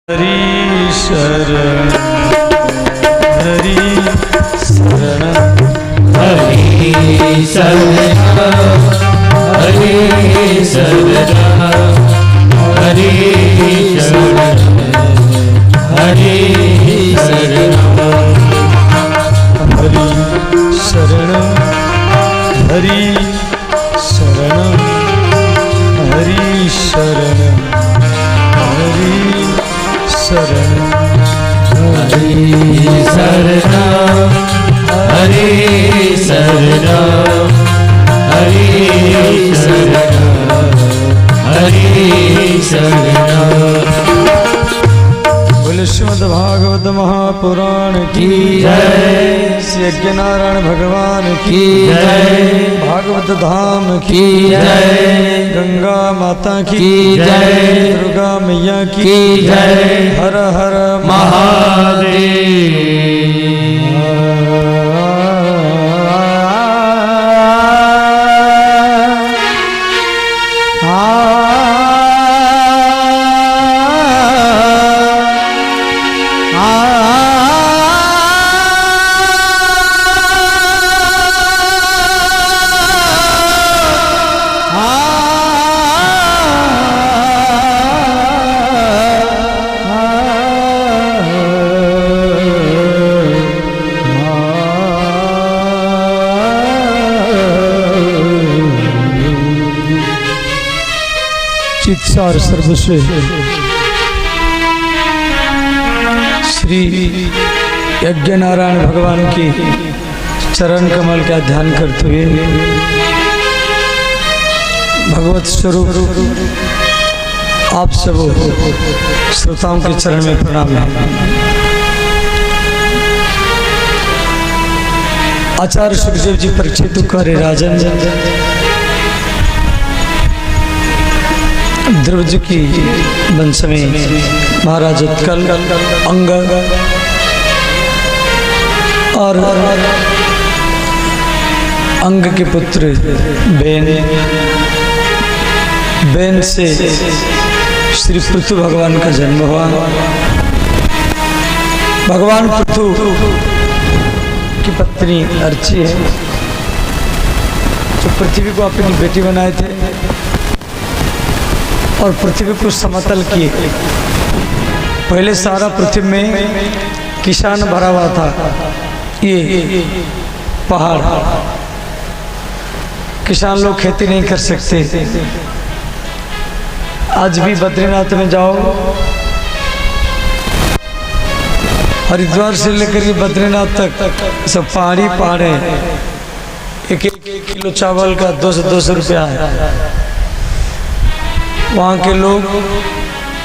हरि शरण हरि शरण हरि शरण हरि शरण हरि शरण हरि शरण हरि शरण हरि शरण हरि शरण हरि शरण हरि शरण हरि शरण हरि शरण हरि शरण। बोले श्रीमद् भागवत महापुराण की जय, श्री यज्ञनारायण भगवान की जय, भागवत धाम की जय, गंगा माता की जय, दुर्गा मैया की जय। हर हर महादेव। चित्सार सर्वस्व श्री यज्ञनारायण भगवान की चरण कमल का ध्यान करते हुए भगवत स्वरूप आप सब श्रोताओं के चरण में प्रणाम है। आचार्य सुखदेव जी परीक्षित करे राजन ध्रुव जी की वंश में महाराज उत्कल अंग और अंग के पुत्र बेन से श्री पृथु भगवान का जन्म हुआ। भगवान पृथु की पत्नी अर्ची है जो पृथ्वी को अपनी बेटी बनाए थे और पृथ्वी को समतल किए। पहले सारा पृथ्वी में किसान भरा हुआ था, ये पहाड़, किसान लोग खेती नहीं कर सकते। आज भी बद्रीनाथ में जाओ, हरिद्वार से लेकर के बद्रीनाथ तक सब पहाड़ी पहाड़ है। एक किलो चावल का 200 रुपया है। वहाँ के लोग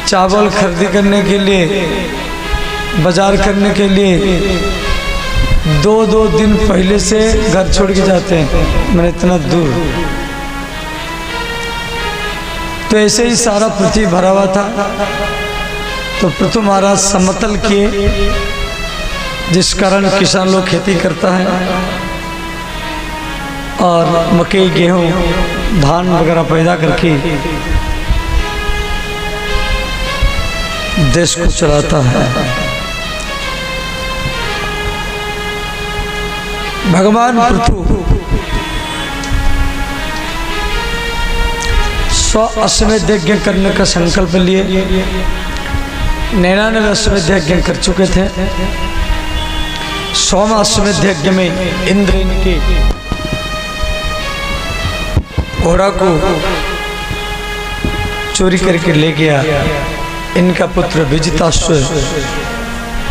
चावल खरीदी करने के लिए, बाजार करने के लिए 2-2 दिन पहले से घर छोड़ के जाते हैं, मैंने इतना दूर। तो ऐसे ही सारा पृथ्वी भरा हुआ था। तो पृथु महाराज समतल किए, जिस कारण किसान लोग खेती करता है और मकई, गेहूँ, धान वगैरह पैदा करके देश को चलाता है। भगवान पृथु 100 अश्वमेध यज्ञ करने का संकल्प लिए 99 अश्वमेध यज्ञ कर चुके थे। 100वां अश्वमेध यज्ञ में इंद्र इनके घोड़ा को चोरी करके ले गया। इनका पुत्र विजिताश्व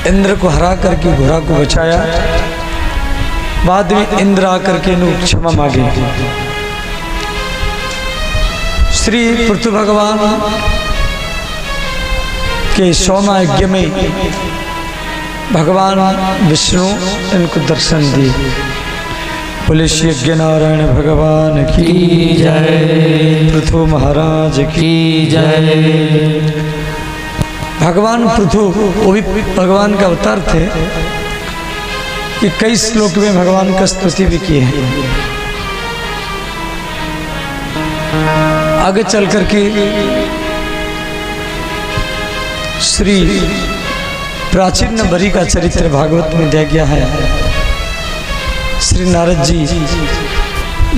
इंद्र को हरा करके घोड़ा को बचाया। बाद में इंद्र आकर के इन्हें क्षमा मांगी। श्री पृथु भगवान के 100वां यज्ञ में भगवान विष्णु इनको दर्शन दिए। बोले श्री यज्ञनारायण भगवान की जय, पृथु महाराज की जय। भगवान पृथु वो भी भगवान का अवतार थे कि कई श्लोक में भगवान का स्तुति भी किए हैं। आगे चल करके श्री प्राचीन नंबरी का चरित्र भागवत में दिया गया है। श्री नारद जी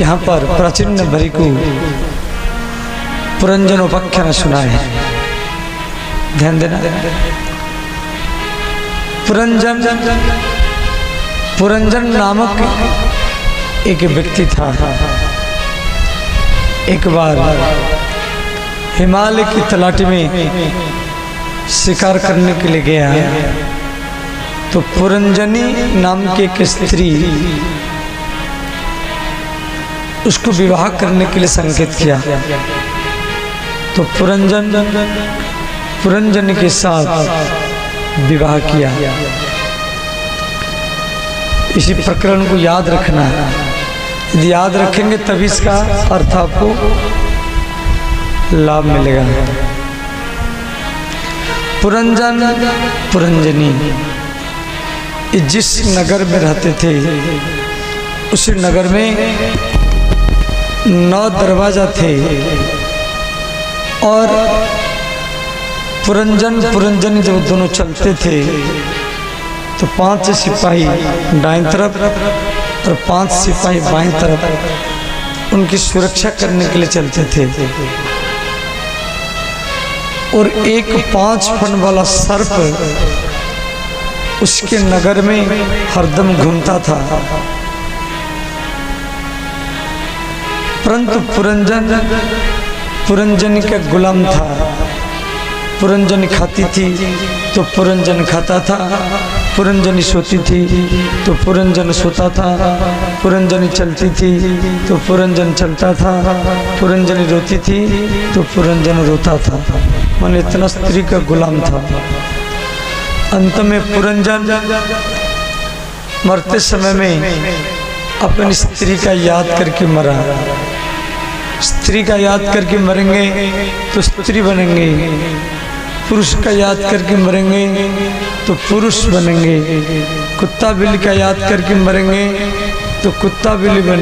यहाँ पर प्राचीन नंबरी को पुरंजनोपाख्यान सुनाए हैं। ध्यान देना। पुरंजन नामक एक व्यक्ति था। एक बार हिमालय की तलाटी में शिकार करने के लिए गया, तो पुरंजनी नाम की एक स्त्री उसको विवाह करने के लिए संकेत किया। तो पुरंजन के साथ विवाह किया। इसी प्रकरण को याद रखना है। यदि याद रखेंगे तभी इसका अर्थ आपको लाभ मिलेगा। पुरंजनी जिस नगर में रहते थे उस नगर में 9 दरवाजा थे और पुरंजन जब दोनों चलते थे तो 5 सिपाही दाईं तरफ और 5 सिपाही बाईं तरफ उनकी सुरक्षा करने के लिए चलते थे। और एक 5 फन वाला सर्प उसके नगर में हरदम घूमता था। परंतु पुरंजन का गुलाम था। पुरंजन खाती थी तो पुरंजन खाता था, पुरंजनी सोती थी तो पुरंजन सोता था, पुरंजनी चलती थी तो पुरंजन चलता था, पुरंजनी रोती थी तो पुरंजन रोता था। मन इतना स्त्री का गुलाम था। अंत में पुरंजन मरते समय में अपनी स्त्री का याद करके मरा। स्त्री का याद करके मरेंगे तो स्त्री बनेंगे, पुरुष का याद करके मरेंगे तो पुरुष बनेंगे, कुत्ता बिल्ली का याद करके मरेंगे तो कुत्ता बिल्ली बनेंगे।